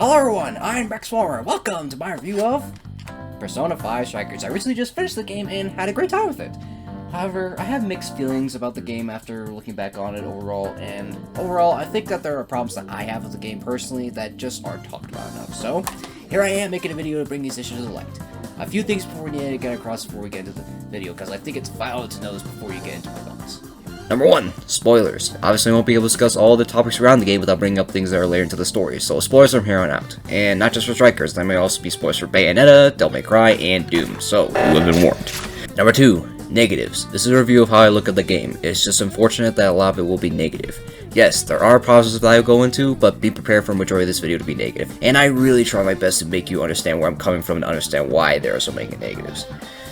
Hello everyone, I'm Rex Warmer. Welcome to my review of Persona 5 Strikers. I recently just finished the game and had a great time with it. However, I have mixed feelings about the game after looking back on it overall, and overall, I think that there are problems that I have with the game personally that just aren't talked about enough. So, here I am making a video to bring these issues to the light. A few things before we need to get across before we get into the video, because I think it's vital to know this before you get into my thoughts. Number 1, spoilers. Obviously I won't be able to discuss all the topics around the game without bringing up things that are later into the story, so spoilers from here on out. And not just for Strikers, there may also be spoilers for Bayonetta, Devil May Cry, and Doom, so you have been warned. Number 2, negatives. This is a review of how I look at the game. It's just unfortunate that a lot of it will be negative. Yes, there are problems that I will go into, but be prepared for the majority of this video to be negative. And I really try my best to make you understand where I'm coming from and understand why there are so many negatives.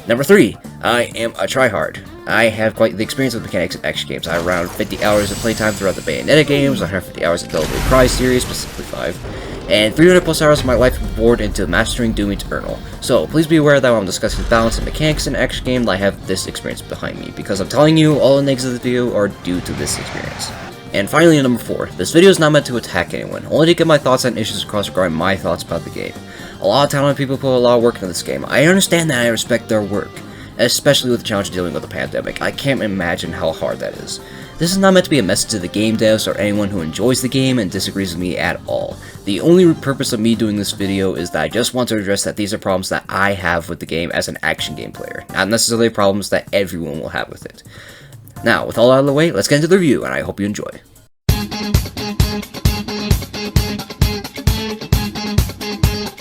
Number 3, I am a tryhard. I have quite the experience with mechanics in action games. I have around 50 hours of playtime throughout the Bayonetta games, 150 hours in Devil May Cry series, specifically 5, and 300 plus hours of my life poured into mastering Doom Eternal. So please be aware that when I'm discussing balance and mechanics in an action game, I have this experience behind me, because I'm telling you all the negatives of the video are due to this experience. And finally, number 4, this video is not meant to attack anyone, only to get my thoughts on issues across regarding my thoughts about the game. A lot of talented people put a lot of work into this game. I understand that, I respect their work, especially with the challenge of dealing with the pandemic. I can't imagine how hard that is. This is not meant to be a message to the game devs or anyone who enjoys the game and disagrees with me at all. The only purpose of me doing this video is that I just want to address that these are problems that I have with the game as an action game player, not necessarily problems that everyone will have with it. Now, with all out of the way, let's get into the review, and I hope you enjoy.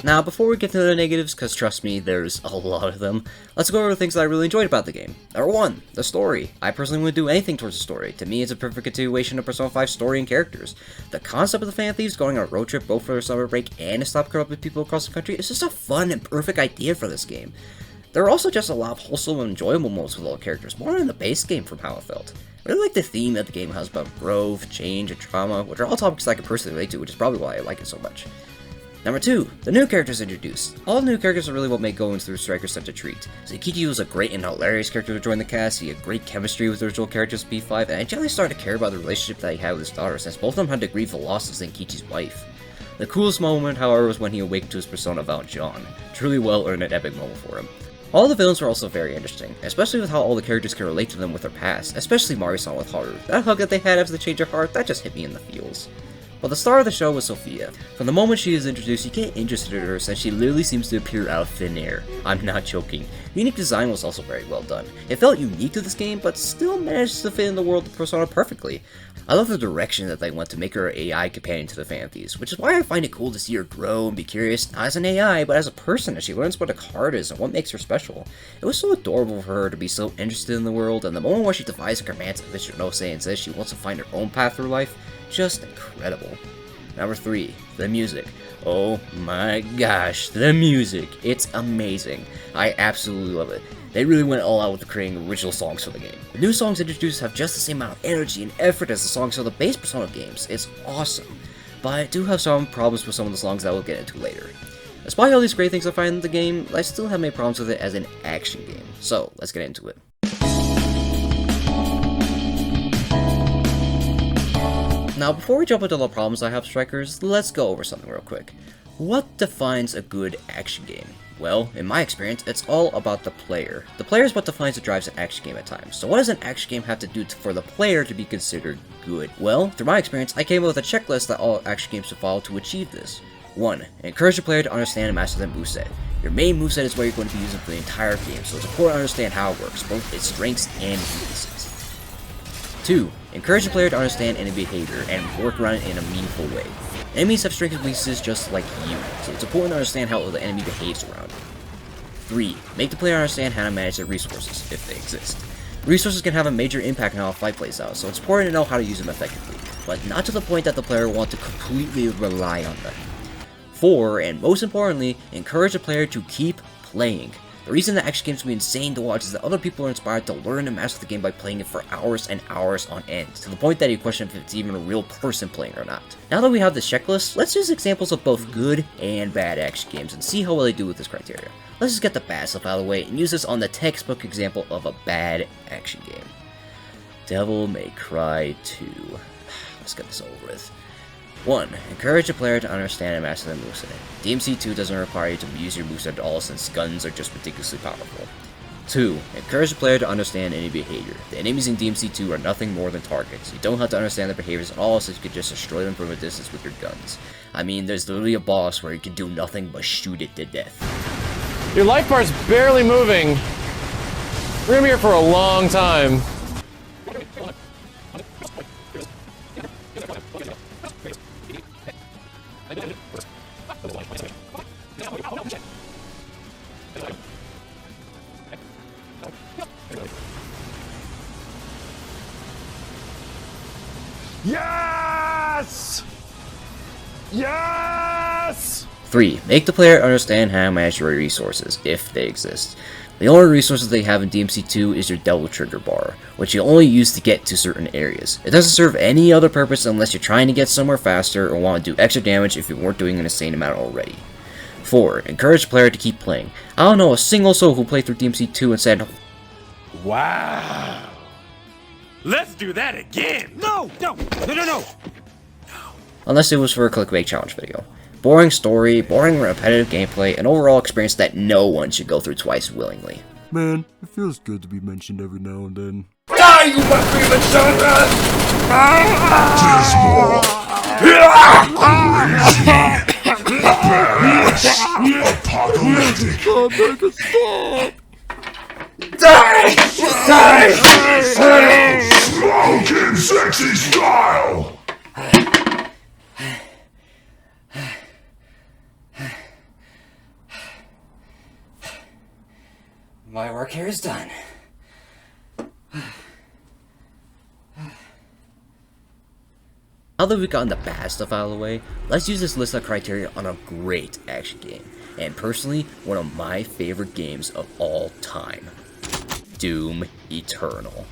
Now, before we get to the negatives, because trust me, there's a lot of them, let's go over the things that I really enjoyed about the game. Number 1, the story. I personally wouldn't do anything towards the story. To me, it's a perfect continuation of Persona 5's story and characters. The concept of the Fan Thieves going on a road trip both for their summer break and to stop corrupted people across the country is just a fun and perfect idea for this game. There are also just a lot of wholesome and enjoyable moments with all the characters, more than the base game from how it felt. I really like the theme that the game has about growth, change, and trauma, which are all topics that I can personally relate to, which is probably why I like it so much. Number 2, the new characters introduced. All the new characters are really what make going through Strikers such a treat. Zenkichi was a great and hilarious character to join the cast, he had great chemistry with the original characters of P5, and I generally started to care about the relationship that he had with his daughter, since both of them had to grieve the loss of Zenkichi's wife. The coolest moment, however, was when he awakened to his persona Valjean. Truly well earned and epic moment for him. All the villains were also very interesting, especially with how all the characters can relate to them with their past, especially Mari-san with Haru. That hug that they had after the change of heart, that just hit me in the feels. But the star of the show was Sophia. From the moment she is introduced, you get interested in her since she literally seems to appear out of thin air. I'm not joking. The unique design was also very well done. It felt unique to this game, but still managed to fit in the world of Persona perfectly. I love the direction that they went to make her an AI companion to the Fan Thieves, which is why I find it cool to see her grow and be curious, not as an AI, but as a person as she learns what a card is and what makes her special. It was so adorable for her to be so interested in the world, and the moment where she defies and commands Vishinose and says she wants to find her own path through life, just incredible. Number 3, the music. Oh my gosh, the music. It's amazing. I absolutely love it. They really went all out with creating original songs for the game. The new songs introduced have just the same amount of energy and effort as the songs for the base Persona games. It's awesome. But I do have some problems with some of the songs that we'll get into later. Despite all these great things I find in the game, I still have many problems with it as an action game. So, let's get into it. Now, before we jump into the problems I have with Strikers, let's go over something real quick. What defines a good action game? Well, in my experience, it's all about the player. The player is what defines and drives an action game at times. So what does an action game have to do for the player to be considered good? Well, through my experience, I came up with a checklist that all action games should follow to achieve this. 1. Encourage the player to understand and master the moveset. Your main moveset is what you're going to be using for the entire game, so it's important to understand how it works, both its strengths and weaknesses. 2. Encourage the player to understand enemy behavior and work around it in a meaningful way. Enemies have strengths and weaknesses just like you, so it's important to understand how the enemy behaves around you. 3. Make the player understand how to manage their resources, if they exist. Resources can have a major impact on how a fight plays out, so it's important to know how to use them effectively, but not to the point that the player will want to completely rely on them. 4. And most importantly, encourage the player to keep playing. The reason that action games can be insane to watch is that other people are inspired to learn and master the game by playing it for hours and hours on end, to the point that you question if it's even a real person playing or not. Now that we have this checklist, let's use examples of both good and bad action games and see how well they do with this criteria. Let's just get the bad stuff out of the way and use this on the textbook example of a bad action game. Devil May Cry 2. Let's get this over with. 1. Encourage a player to understand and master the moveset. DMC2 doesn't require you to use your moveset at all since guns are just ridiculously powerful. 2. Encourage the player to understand enemy behavior. The enemies in DMC2 are nothing more than targets. You don't have to understand their behaviors at all, so you can just destroy them from a distance with your guns. I mean, there's literally a boss where you can do nothing but shoot it to death. Your life bar's barely moving. We're gonna be here for a long time. Yes! Yes! 3. Make the player understand how to manage your resources, if they exist. The only resources they have in DMC2 is your double trigger bar, which you only use to get to certain areas. It doesn't serve any other purpose unless you're trying to get somewhere faster or want to do extra damage if you weren't doing an insane amount already. 4. Encourage the player to keep playing. I don't know a single soul who played through DMC2 and said, "Wow. Let's do that again!" No! Unless it was for a clickbait challenge video. Boring story, boring repetitive gameplay, an overall experience that no one should go through twice willingly. Man, it feels good to be mentioned every now and then. Die, you premature son! Apocalyptic! Oh, make it stop! Die! Smoking sexy style! My work here is done. Now that we've gotten the bad stuff out of the way, let's use this list of criteria on a great action game, and personally, one of my favorite games of all time. Doom Eternal.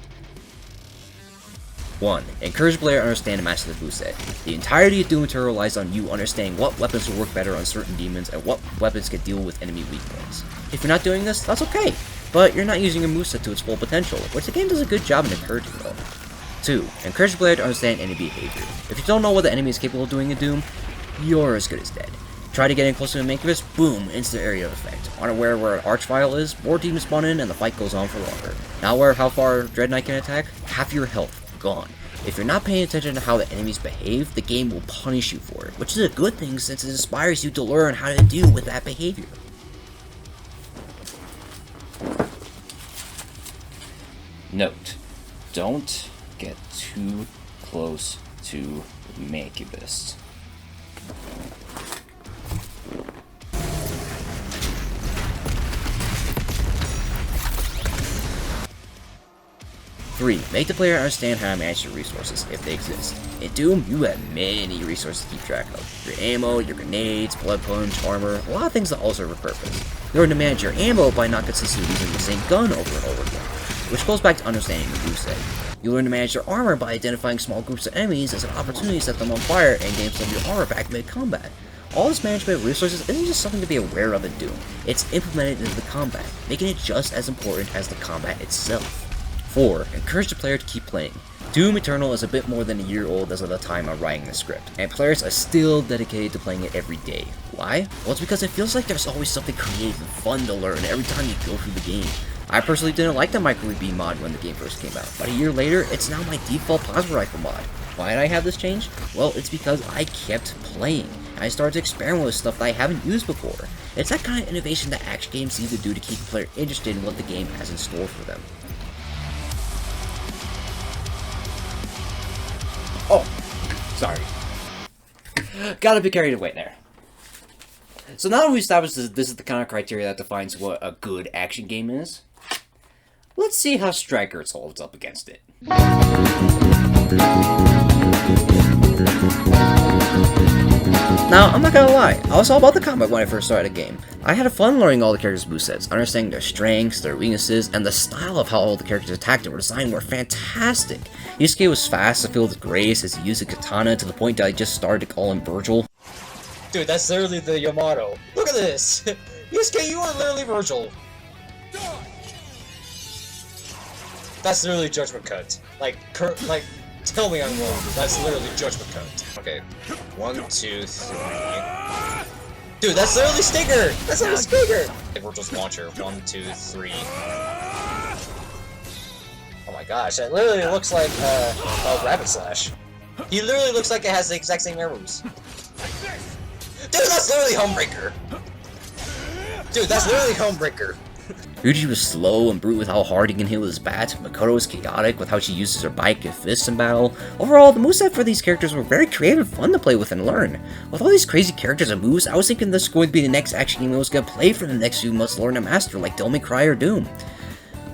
1. Encourage the player to understand and master the moveset. The entirety of Doom Eternal relies on you understanding what weapons will work better on certain demons and what weapons can deal with enemy weak points. If you're not doing this, that's okay, but you're not using your moveset to its full potential, which the game does a good job in encouraging though. 2. Encourage the player to understand enemy behavior. If you don't know what the enemy is capable of doing in Doom, you're as good as dead. Try to get in close to the Mancubus, boom, instant area effect. Unaware where an Archvile is, more demons spawn in and the fight goes on for longer. Not aware of how far Dread Knight can attack, half your health gone. If you're not paying attention to how the enemies behave, the game will punish you for it, which is a good thing since it inspires you to learn how to deal with that behavior. Note, don't get too close to Mancubus. 3. Make the player understand how to manage your resources, if they exist. In Doom, you have many resources to keep track of. Your ammo, your grenades, blood punch, armor, a lot of things that all serve a purpose. You learn to manage your ammo by not consistently using the same gun over and over again, which goes back to understanding your moveset. You learn to manage your armor by identifying small groups of enemies as an opportunity to set them on fire and gain some of your armor back mid-combat. All this management of resources isn't just something to be aware of in Doom, it's implemented into the combat, making it just as important as the combat itself. 4. Encourage the player to keep playing. Doom Eternal is a bit more than a year old as of the time of writing the script, and players are still dedicated to playing it every day. Why? Well, it's because it feels like there's always something creative and fun to learn every time you go through the game. I personally didn't like the microwave beam mod when the game first came out, but a year later, it's now my default plasma rifle mod. Why did I have this change? Well, it's because I kept playing. I started to experiment with stuff that I haven't used before. It's that kind of innovation that action games need to do to keep the player interested in what the game has in store for them. Oh, sorry. Gotta be carried away there. So now that we've established this is the kind of criteria that defines what a good action game is, let's see how Strikers holds up against it. Now, I'm not gonna lie, I was all about the combat when I first started the game. I had fun learning all the characters' movesets, understanding their strengths, their weaknesses, and the style of how all the characters attacked and were designed were fantastic. Yusuke was fast and filled with grace as he used a katana to the point that I just started to call him Virgil. Dude, that's literally the Yamato. Look at this! Yusuke, you are literally Virgil. That's literally Judgment Cut. Like Tell me I'm wrong. That's literally judgment count. Okay. 1, 2, 3. Dude, that's literally Stinger! That's not a Stinger! Virtual's launcher. 1, 2, 3. Oh my gosh, that literally looks like a Rabbit Slash. He literally looks like it has the exact same air moves. Dude, that's literally Homebreaker! Dude, that's literally Homebreaker. Ryuji was slow and brute with how hard he can heal his bat. Makoto was chaotic with how she uses her bike and fists in battle. Overall, the moveset for these characters were very creative and fun to play with and learn. With all these crazy characters and moves, I was thinking this was going to be the next action game I was going to play for the next few months to learn and master, like Devil May Cry or Doom.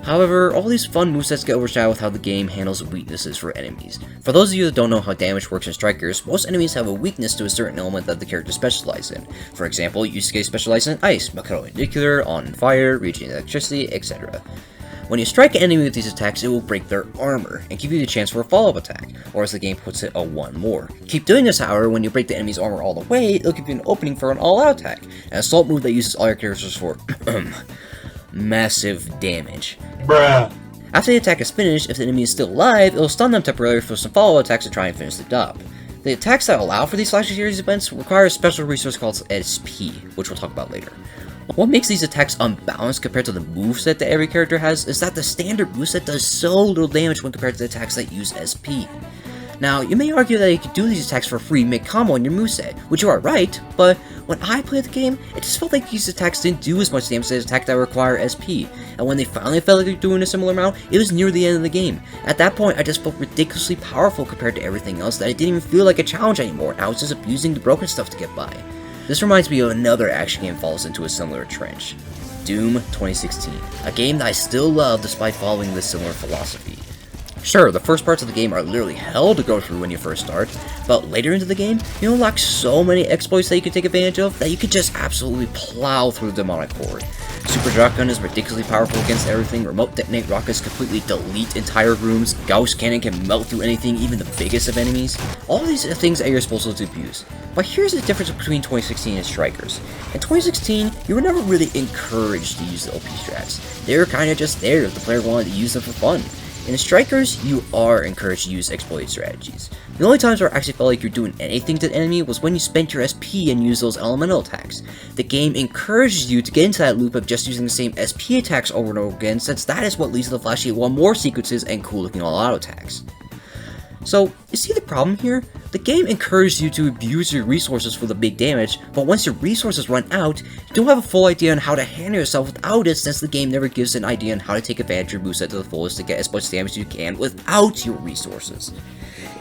However, all these fun movesets get overshadowed with how the game handles weaknesses for enemies. For those of you that don't know how damage works in Strikers, most enemies have a weakness to a certain element that the character specializes in. For example, Yusuke specializes in ice, Makoto in nuclear, on fire, Ryuji in electricity, etc. When you strike an enemy with these attacks, it will break their armor, and give you the chance for a follow-up attack, or as the game puts it, a one more. Keep doing this, however, when you break the enemy's armor all the way, it'll give you an opening for an all-out attack, an assault move that uses all your characters for massive damage. Bruh. After the attack is finished, if the enemy is still alive, it'll stun them temporarily for some follow-up attacks to try and finish the job. The attacks that allow for these Slasher series events require a special resource called SP, which we'll talk about later. What makes these attacks unbalanced compared to the moveset that every character has is that the standard moveset does so little damage when compared to the attacks that use SP. Now, you may argue that you could do these attacks for free mid-combo in your moveset, which you are right, but when I played the game, it just felt like these attacks didn't do as much damage as attacks that require SP, and when they finally felt like they were doing a similar amount, it was near the end of the game. At that point, I just felt ridiculously powerful compared to everything else that it didn't even feel like a challenge anymore, and I was just abusing the broken stuff to get by. This reminds me of another action game falls into a similar trench. Doom 2016, a game that I still love despite following this similar philosophy. Sure, the first parts of the game are literally hell to go through when you first start, but later into the game, you unlock so many exploits that you can take advantage of that you can just absolutely plow through the demonic horde. Super Shotgun is ridiculously powerful against everything, remote detonate rockets completely delete entire rooms, Gauss Cannon can melt through anything, even the biggest of enemies. All of these are things at your disposal to abuse. But here's the difference between 2016 and Strikers. In 2016, you were never really encouraged to use the OP strats. They were kinda just there if the player wanted to use them for fun. In Strikers, you are encouraged to use exploit strategies. The only times where I actually felt like you're doing anything to the enemy was when you spent your SP and used those elemental attacks. The game encourages you to get into that loop of just using the same SP attacks over and over again, since that is what leads to the flashy one more sequences and cool looking all-out attacks. So, you see the problem here? The game encourages you to abuse your resources for the big damage, but once your resources run out, you don't have a full idea on how to handle yourself without it, since the game never gives an idea on how to take advantage of your moveset to the fullest to get as much damage as you can without your resources.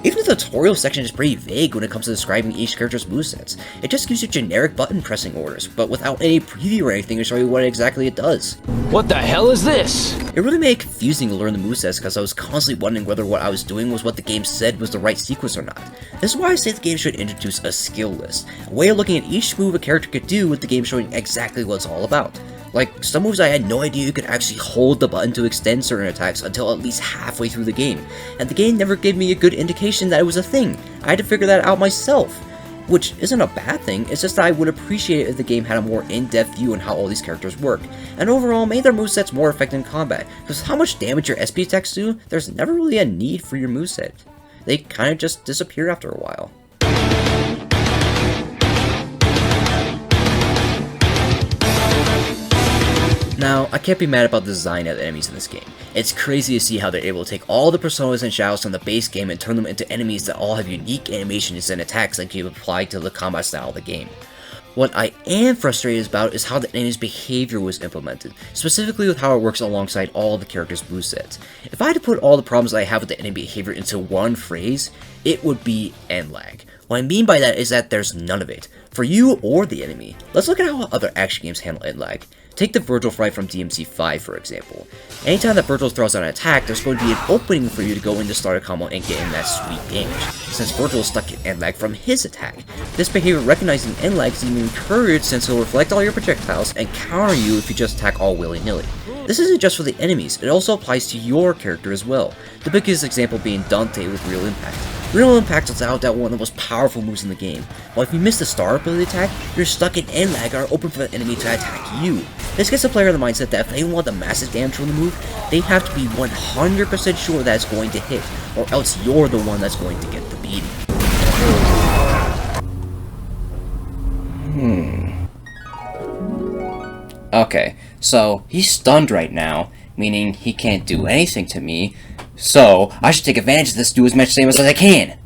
Even the tutorial section is pretty vague when it comes to describing each character's movesets. It just gives you generic button pressing orders, but without any preview or anything to show you what exactly it does. What the hell is this? It really made it confusing to learn the movesets because I was constantly wondering whether what I was doing was what the game said was the right sequence or not. This is why I say the game should introduce a skill list, a way of looking at each move a character could do with the game showing exactly what it's all about. Like, some moves I had no idea you could actually hold the button to extend certain attacks until at least halfway through the game, and the game never gave me a good indication that it was a thing. I had to figure that out myself. Which isn't a bad thing, it's just that I would appreciate it if the game had a more in-depth view on how all these characters work, and overall made their movesets more effective in combat, because how much damage your SP attacks do, there's never really a need for your moveset. They kinda just disappear after a while. Now, I can't be mad about the design of the enemies in this game. It's crazy to see how they're able to take all the personas and shadows from the base game and turn them into enemies that all have unique animations and attacks that can be applied to the combat style of the game. What I am frustrated about is how the enemy's behavior was implemented, specifically with how it works alongside all the characters' movesets. If I had to put all the problems I have with the enemy behavior into one phrase, it would be end lag. What I mean by that is that there's none of it, for you or the enemy. Let's look at how other action games handle end lag. Take the Virgil fight from DMC5 for example. Anytime that Virgil throws out an attack, there's going to be an opening for you to go into start a combo and get in that sweet damage, since Virgil is stuck in end lag from his attack. This behavior recognizing end lag is even encouraged since he'll reflect all your projectiles and counter you if you just attack all willy-nilly. This isn't just for the enemies, it also applies to your character as well, the biggest example being Dante with Real Impact. Real Impact is without doubt one of the most powerful moves in the game, while if you miss the star ability attack, you're stuck in end lag or open for the enemy to attack you. This gets the player in the mindset that if they want the massive damage from the move, they have to be 100% sure that it's going to hit, or else you're the one that's going to get the beating. Okay, so he's stunned right now, meaning he can't do anything to me, so I should take advantage of this, do as much damage as I can.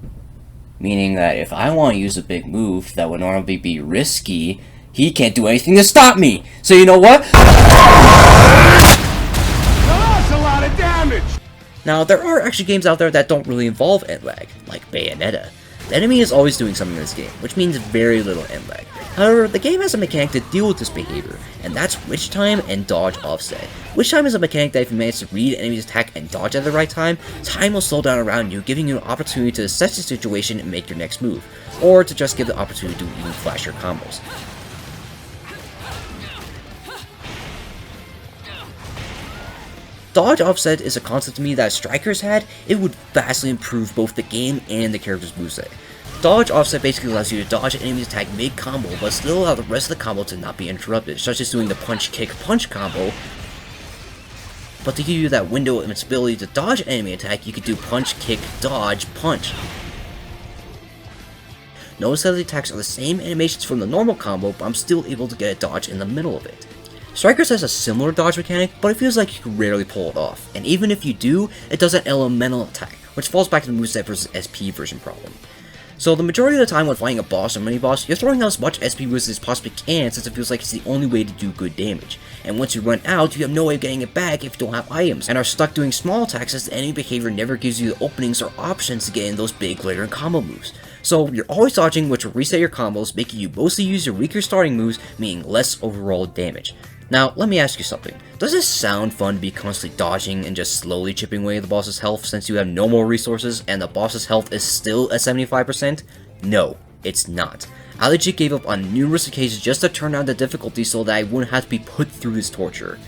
Meaning that if I want to use a big move that would normally be risky, he can't do anything to stop me! So you know what? That's a lot of damage! Now, there are actually games out there that don't really involve end lag, like Bayonetta. The enemy is always doing something in this game, which means very little end lag. However, the game has a mechanic to deal with this behavior, and that's witch time and dodge offset. Witch time is a mechanic that if you manage to read an enemy's attack and dodge at the right time, time will slow down around you, giving you an opportunity to assess the situation and make your next move, or to just give the opportunity to even flash your combos. Dodge offset is a concept to me that if strikers had, it would vastly improve both the game and the character's moveset. Dodge offset basically allows you to dodge an enemy's attack mid-combo, but still allow the rest of the combo to not be interrupted, such as doing the punch-kick-punch combo. But to give you that window of ability to dodge an enemy attack, you could do punch-kick-dodge-punch. Notice that the attacks are the same animations from the normal combo, but I'm still able to get a dodge in the middle of it. Strikers has a similar dodge mechanic, but it feels like you can rarely pull it off, and even if you do, it does an elemental attack, which falls back to the moveset versus SP version problem. So the majority of the time when fighting a boss or mini-boss, you're throwing out as much SP moves as you possibly can since it feels like it's the only way to do good damage. And once you run out, you have no way of getting it back if you don't have items, and are stuck doing small attacks as the enemy behavior never gives you the openings or options to get in those big glitter combo moves. So you're always dodging, which will reset your combos, making you mostly use your weaker starting moves, meaning less overall damage. Now, let me ask you something. Does this sound fun to be constantly dodging and just slowly chipping away at the boss's health since you have no more resources and the boss's health is still at 75%? No, it's not. I legit gave up on numerous occasions just to turn down the difficulty so that I wouldn't have to be put through this torture.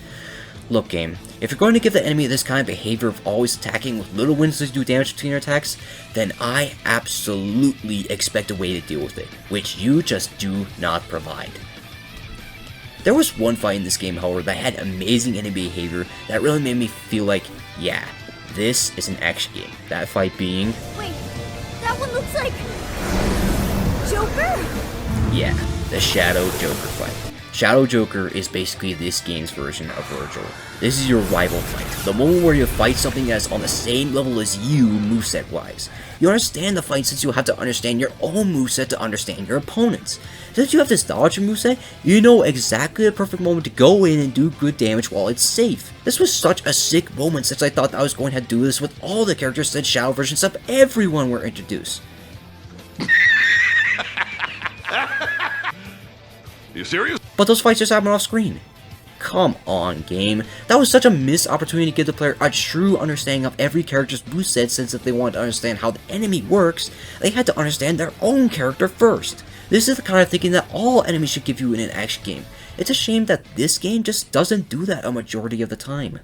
Look game, if you're going to give the enemy this kind of behavior of always attacking with little windows to do damage between your attacks, then I absolutely expect a way to deal with it, which you just do not provide. There was one fight in this game, however, that had amazing enemy behavior that really made me feel like, yeah, this is an action game. That fight being... Wait, that one looks like... Joker? Yeah, the Shadow Joker fight. Shadow Joker is basically this game's version of Virgil. This is your rival fight, the moment where you fight something that's on the same level as you moveset-wise. You understand the fight since you have to understand your own moveset to understand your opponent's. Since you have this dodge moveset, you know exactly the perfect moment to go in and do good damage while it's safe. This was such a sick moment since I thought I was going to do this with all the characters since Shadow versions of everyone were introduced. You serious? But those fights just happen off screen. Come on, game. That was such a missed opportunity to give the player a true understanding of every character's moveset, since if they wanted to understand how the enemy works, they had to understand their own character first. This is the kind of thinking that all enemies should give you in an action game. It's a shame that this game just doesn't do that a majority of the time.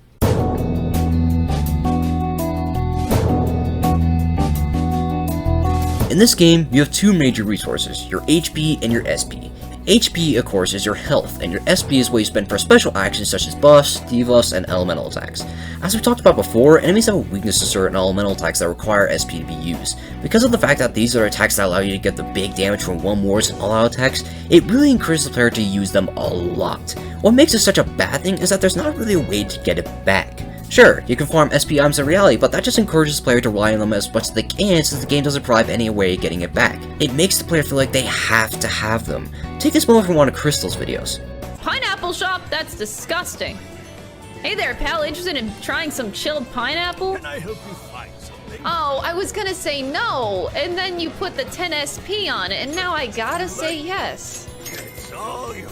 In this game, you have two major resources, your HP and your SP. HP, of course, is your health, and your SP is what you spend for special actions such as buffs, debuffs, and elemental attacks. As we talked about before, enemies have a weakness to certain elemental attacks that require SP to be used. Because of the fact that these are attacks that allow you to get the big damage from one wards and all-out attacks, it really encourages the player to use them a lot. What makes it such a bad thing is that there's not really a way to get it back. Sure, you can farm SP items in reality, but that just encourages the player to rely on them as much as they can since the game doesn't provide any way of getting it back. It makes the player feel like they have to have them. Take this moment from one of Crystal's videos. Pineapple shop? That's disgusting. Hey there, pal. Interested in trying some chilled pineapple? Can I help you find something? Oh, I was gonna say no, and then you put the 10 SP on it, and now I gotta say yes. It's all your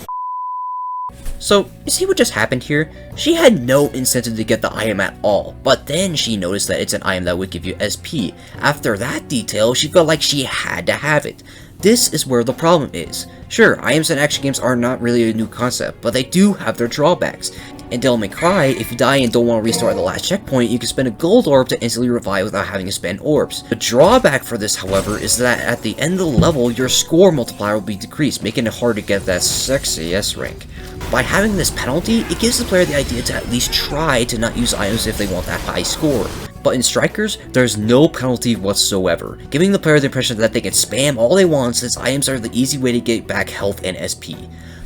So, you see what just happened here? She had no incentive to get the item at all, but then she noticed that it's an item that would give you SP. After that detail, she felt like she had to have it. This is where the problem is. Sure, items in action games are not really a new concept, but they do have their drawbacks. In Devil May Cry, if you die and don't want to restart at the last checkpoint, you can spend a gold orb to instantly revive without having to spend orbs. The drawback for this, however, is that at the end of the level, your score multiplier will be decreased, making it hard to get that sexy S rank. By having this penalty, it gives the player the idea to at least try to not use items if they want that high score. But in Strikers, there's no penalty whatsoever, giving the player the impression that they can spam all they want since items are the easy way to get back health and SP.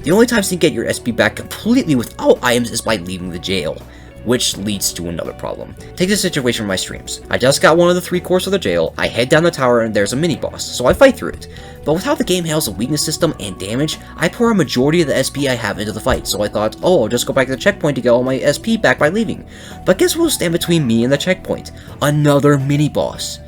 The only times you can get your SP back completely without items is by leaving the jail, which leads to another problem. Take this situation from my streams. I just got one of the 3 cores of the jail, I head down the tower and there's a mini-boss, so I fight through it. But with how the game handles the weakness system and damage, I pour a majority of the SP I have into the fight, so I thought, oh, I'll just go back to the checkpoint to get all my SP back by leaving. But guess what will stand between me and the checkpoint? Another mini-boss.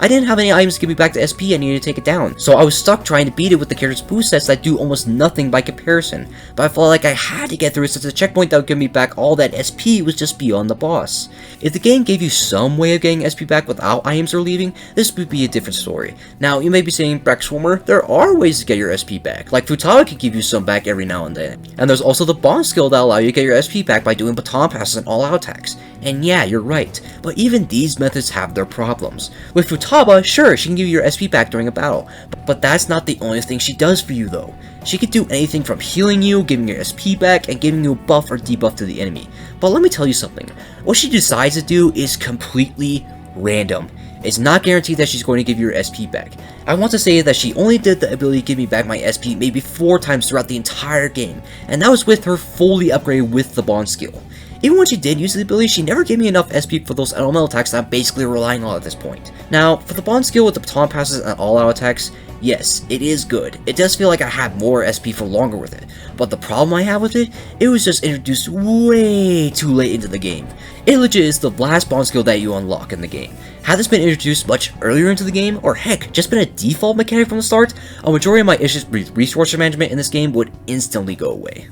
I didn't have any items to give me back to SP, I needed to take it down, so I was stuck trying to beat it with the character's boost sets that do almost nothing by comparison, but I felt like I had to get through it since the checkpoint that would give me back all that SP was just beyond the boss. If the game gave you some way of getting SP back without items or leaving, this would be a different story. Now, you may be saying, Breck Swimmer, there are ways to get your SP back, like Futaba can give you some back every now and then, and there's also the Bond skill that allow you to get your SP back by doing baton passes and all-out attacks. And yeah, you're right, but even these methods have their problems. With Futaba, sure, she can give you your SP back during a battle, but that's not the only thing she does for you though. She can do anything from healing you, giving your SP back, and giving you a buff or debuff to the enemy. But let me tell you something, what she decides to do is completely random. It's not guaranteed that she's going to give you your SP back. I want to say that she only did the ability to give me back my SP maybe 4 times throughout the entire game, and that was with her fully upgraded with the Bond skill. Even when she did use the ability, she never gave me enough SP for those elemental attacks that I'm basically relying on at this point. Now, for the Bond skill with the baton passes and all-out attacks, yes, it is good. It does feel like I have more SP for longer with it, but the problem I have with it, it was just introduced way too late into the game. It legit is the last Bond skill that you unlock in the game. Had this been introduced much earlier into the game, or heck, just been a default mechanic from the start, a majority of my issues with resource management in this game would instantly go away.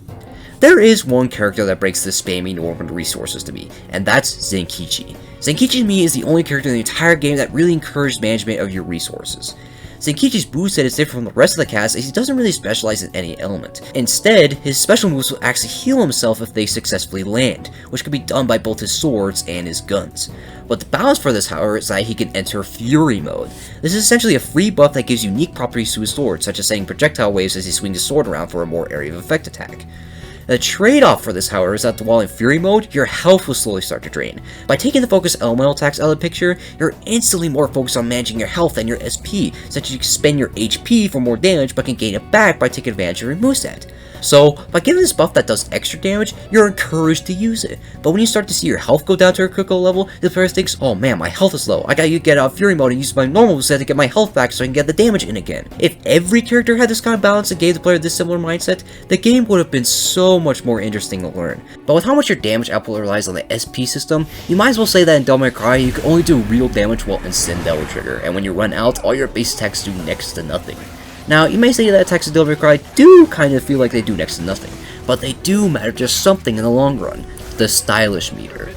There is one character that breaks the spammy norm of resources to me, and that's Zenkichi. Zenkichi to me is the only character in the entire game that really encourages management of your resources. Zenkichi's boost set is different from the rest of the cast as he doesn't really specialize in any element. Instead, his special moves will actually heal himself if they successfully land, which can be done by both his swords and his guns. But the balance for this, however, is that he can enter Fury mode. This is essentially a free buff that gives unique properties to his sword, such as setting projectile waves as he swings his sword around for a more area of effect attack. The trade-off for this, however, is that while in Fury mode, your health will slowly start to drain. By taking the focus elemental attacks out of the picture, you're instantly more focused on managing your health and your SP, such as you can spend your HP for more damage but can gain it back by taking advantage of your moveset. So, by giving this buff that does extra damage, you're encouraged to use it. But when you start to see your health go down to a critical level, the player thinks, oh man, my health is low, I gotta get out of Fury mode and use my normal set to get my health back so I can get the damage in again. If every character had this kind of balance and gave the player this similar mindset, the game would have been so much more interesting to learn. But with how much your damage output relies on the SP system, you might as well say that in Devil May Cry, you can only do real damage while in Sin Devil Trigger, and when you run out, all your base attacks do next to nothing. Now, you may say that attacks in Devil May Cry do kind of feel like they do next to nothing, but they do matter just something in the long run, the stylish meter.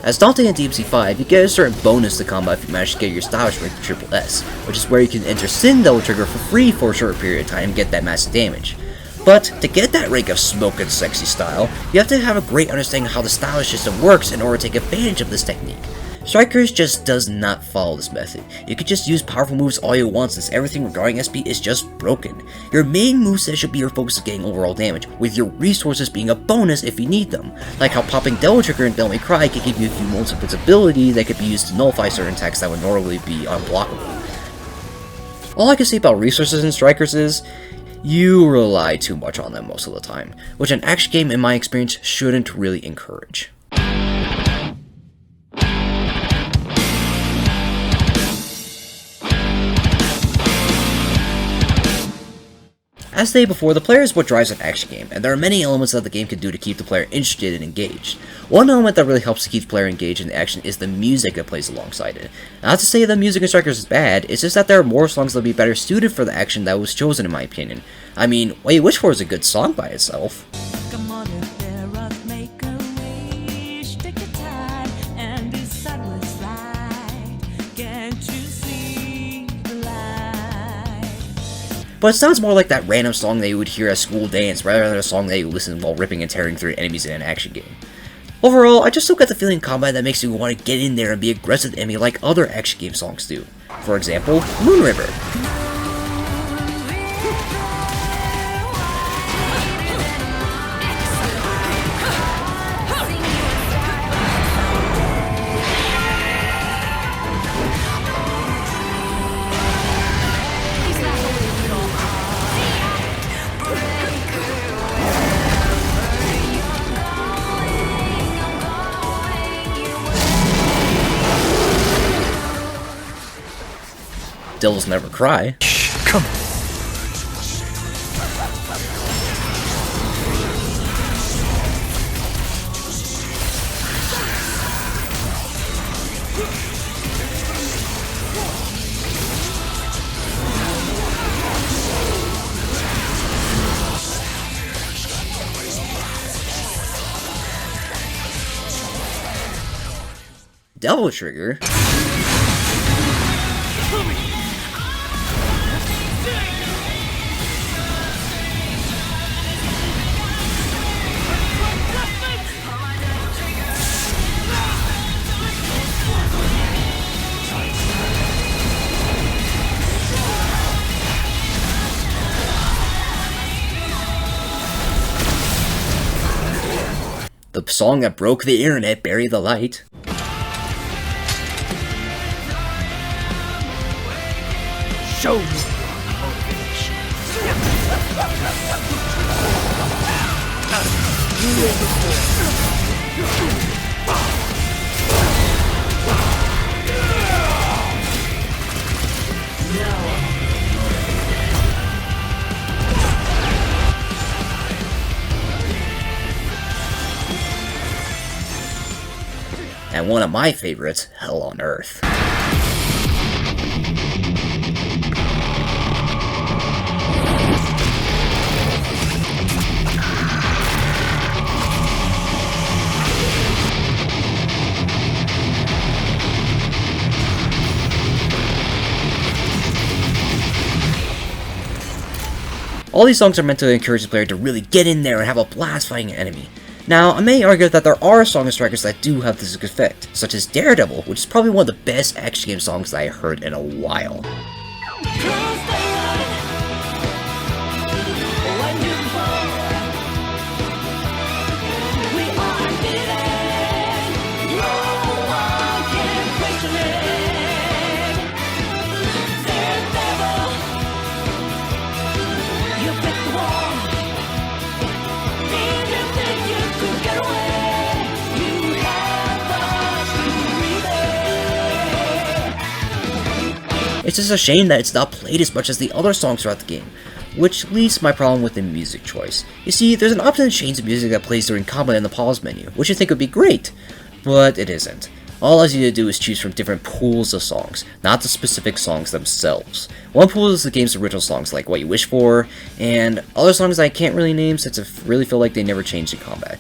As Dante in DMC5, you get a certain bonus to combat if you manage to get your stylish rank to Triple S, which is where you can enter Sin Devil Trigger for free for a short period of time and get that massive damage. But to get that rank of smoke and sexy style, you have to have a great understanding of how the stylish system works in order to take advantage of this technique. Strikers just does not follow this method. You can just use powerful moves all you want since everything regarding SP is just broken. Your main moveset should be your focus of getting overall damage, with your resources being a bonus if you need them. Like how popping Devil Trigger and Devil May Cry can give you a few moments of invincibility that could be used to nullify certain attacks that would normally be unblockable. All I can say about resources in Strikers is, you rely too much on them most of the time, which an action game in my experience shouldn't really encourage. As stated before, the player is what drives an action game, and there are many elements that the game can do to keep the player interested and engaged. One element that really helps to keep the player engaged in the action is the music that plays alongside it. Not to say that music in Strikers is bad, it's just that there are more songs that would be better suited for the action that was chosen in my opinion. I mean, What You Wish For is a good song by itself. But it sounds more like that random song that you would hear at school dance rather than a song that you listen while ripping and tearing through enemies in an action game. Overall, I just don't get the feeling in combat that makes you want to get in there and be aggressive to enemy like other action game songs do. For example, Moon River. Devils Never Cry. Come. Devil Trigger. The song that broke the internet, Bury the Light. Show me. And one of my favorites, Hell on Earth. All these songs are meant to encourage the player to really get in there and have a blast fighting an enemy. Now, I may argue that there are song strikers that do have this effect, such as Daredevil, which is probably one of the best action game songs that I heard in a while. It's just a shame that it's not played as much as the other songs throughout the game, which leads to my problem with the music choice. You see, there's an option to change the music that plays during combat in the pause menu, which you think would be great, but it isn't. All I need to do is choose from different pools of songs, not the specific songs themselves. One pool is the game's original songs like What You Wish For, and other songs I can't really name since I really feel like they never changed in combat.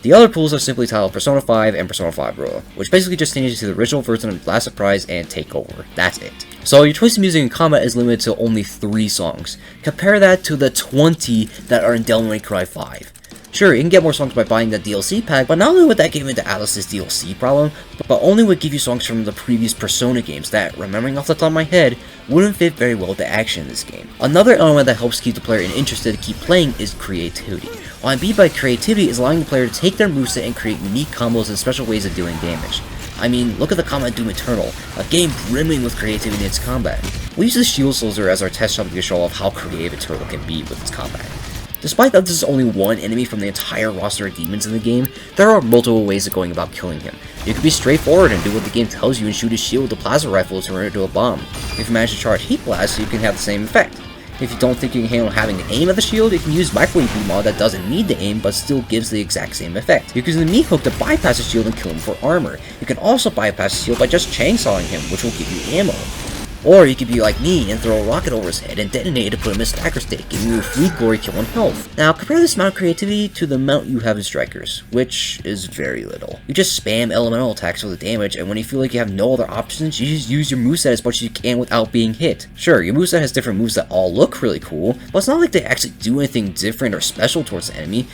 The other pools are simply titled Persona 5 and Persona 5 Royal, which basically just changes to the original version of Last Surprise and Takeover. That's it. So your choice of music in combat is limited to only 3 songs. Compare that to the 20 that are in Devil May Cry 5. Sure, you can get more songs by buying the DLC pack, but not only would that give into Alice's DLC problem, but only would give you songs from the previous Persona games that, remembering off the top of my head, wouldn't fit very well with the action in this game. Another element that helps keep the player interested to keep playing is creativity. What I mean by creativity is allowing the player to take their moveset and create unique combos and special ways of dealing damage. I mean, look at the combat Doom Eternal, a game brimming with creativity in its combat. We use the Shield Soldier as our test shot to show off how creative Eternal can be with its combat. Despite that this is only one enemy from the entire roster of demons in the game, there are multiple ways of going about killing him. You can be straightforward and do what the game tells you and shoot his shield with a plasma rifle to turn it into a bomb. If you manage to charge Heat Blast, you can have the same effect. If you don't think you can handle having to aim at the shield, you can use Microwave Beam mod that doesn't need to aim but still gives the exact same effect. You can use the meat hook to bypass the shield and kill him for armor. You can also bypass the shield by just chainsawing him, which will give you ammo. Or you could be like me and throw a rocket over his head and detonate it to put him in a stagger state, giving you a free glory kill and health. Now compare this amount of creativity to the amount you have in strikers, which is very little. You just spam elemental attacks for the damage, and when you feel like you have no other options, you just use your moveset as much as you can without being hit. Sure, your moveset has different moves that all look really cool, but it's not like they actually do anything different or special towards the enemy.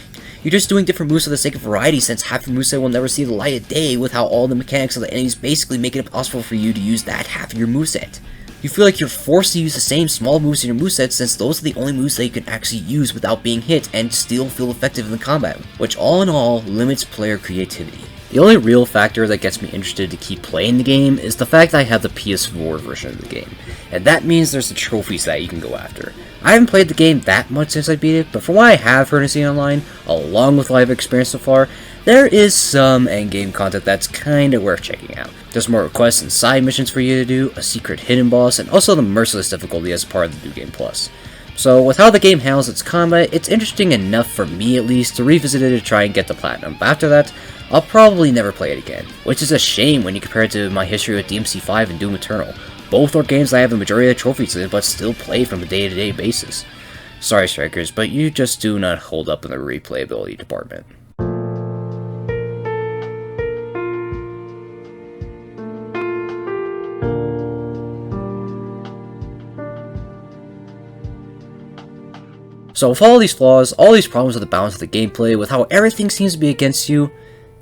You're just doing different moves for the sake of variety, since half your moveset will never see the light of day with how all the mechanics of the enemies basically make it impossible for you to use that half of your moveset. You feel like you're forced to use the same small moves in your moveset since those are the only moves that you can actually use without being hit and still feel effective in the combat, which all in all limits player creativity. The only real factor that gets me interested to keep playing the game is the fact that I have the PS4 version of the game, and that means there's the trophies that you can go after. I haven't played the game that much since I beat it, but from what I have heard and seen online, along with what I've experienced so far, there is some endgame content that's kinda worth checking out. There's more quests and side missions for you to do, a secret hidden boss, and also the merciless difficulty as part of the New Game Plus. So with how the game handles its combat, it's interesting enough for me at least to revisit it to try and get the platinum, but after that, I'll probably never play it again, which is a shame when you compare it to my history with DMC5 and Doom Eternal. Both are games I have the majority of the trophies in, but still play from a day-to-day basis. Sorry Strikers, but you just do not hold up in the replayability department. So with all these flaws, all these problems with the balance of the gameplay, with how everything seems to be against you,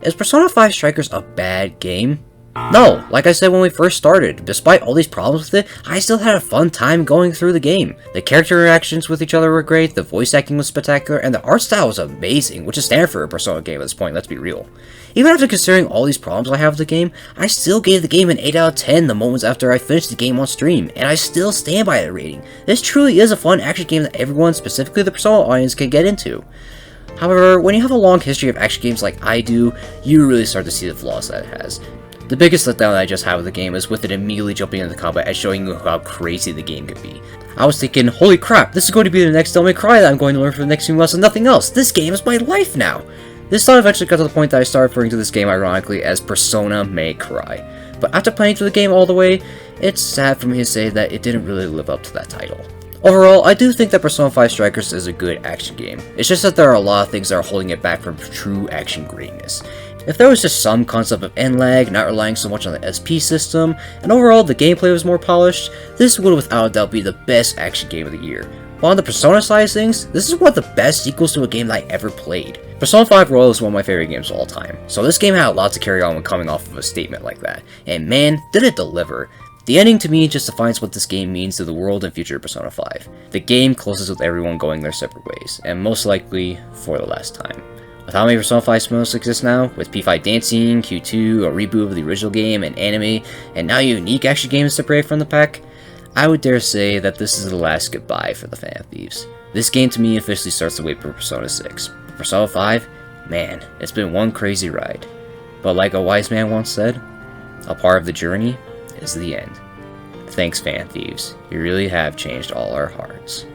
is Persona 5 Strikers a bad game? No, like I said when we first started, despite all these problems with it, I still had a fun time going through the game. The character interactions with each other were great, the voice acting was spectacular, and the art style was amazing, which is standard for a Persona game at this point, let's be real. Even after considering all these problems I have with the game, I still gave the game an 8 out of 10 the moments after I finished the game on stream, and I still stand by that rating. This truly is a fun action game that everyone, specifically the Persona audience, can get into. However, when you have a long history of action games like I do, you really start to see the flaws that it has. The biggest letdown I just had with the game is with it immediately jumping into combat and showing you how crazy the game could be. I was thinking, holy crap, this is going to be the next Devil May Cry that I'm going to learn for the next few months and nothing else. This game is my life now! This thought eventually got to the point that I started referring to this game ironically as Persona May Cry. But after playing through the game all the way, it's sad for me to say that it didn't really live up to that title. Overall, I do think that Persona 5 Strikers is a good action game. It's just that there are a lot of things that are holding it back from true action greatness. If there was just some concept of end lag, not relying so much on the SP system, and overall the gameplay was more polished, this would without a doubt be the best action game of the year. While on the Persona side of things, this is one of the best sequels to a game that I ever played. Persona 5 Royal is one of my favorite games of all time, so this game had a lot to carry on when coming off of a statement like that, and man, did it deliver. The ending to me just defines what this game means to the world and future of Persona 5. The game closes with everyone going their separate ways, and most likely for the last time. With how many Persona 5 spin-offs exist now, with P5 Dancing, Q2, a reboot of the original game, and anime, and now unique action games separated from the pack, I would dare say that this is the last goodbye for the fan thieves. This game to me officially starts the way for Persona 6. But Persona 5, man, it's been one crazy ride. But like a wise man once said, a part of the journey is the end. Thanks fan thieves, you really have changed all our hearts.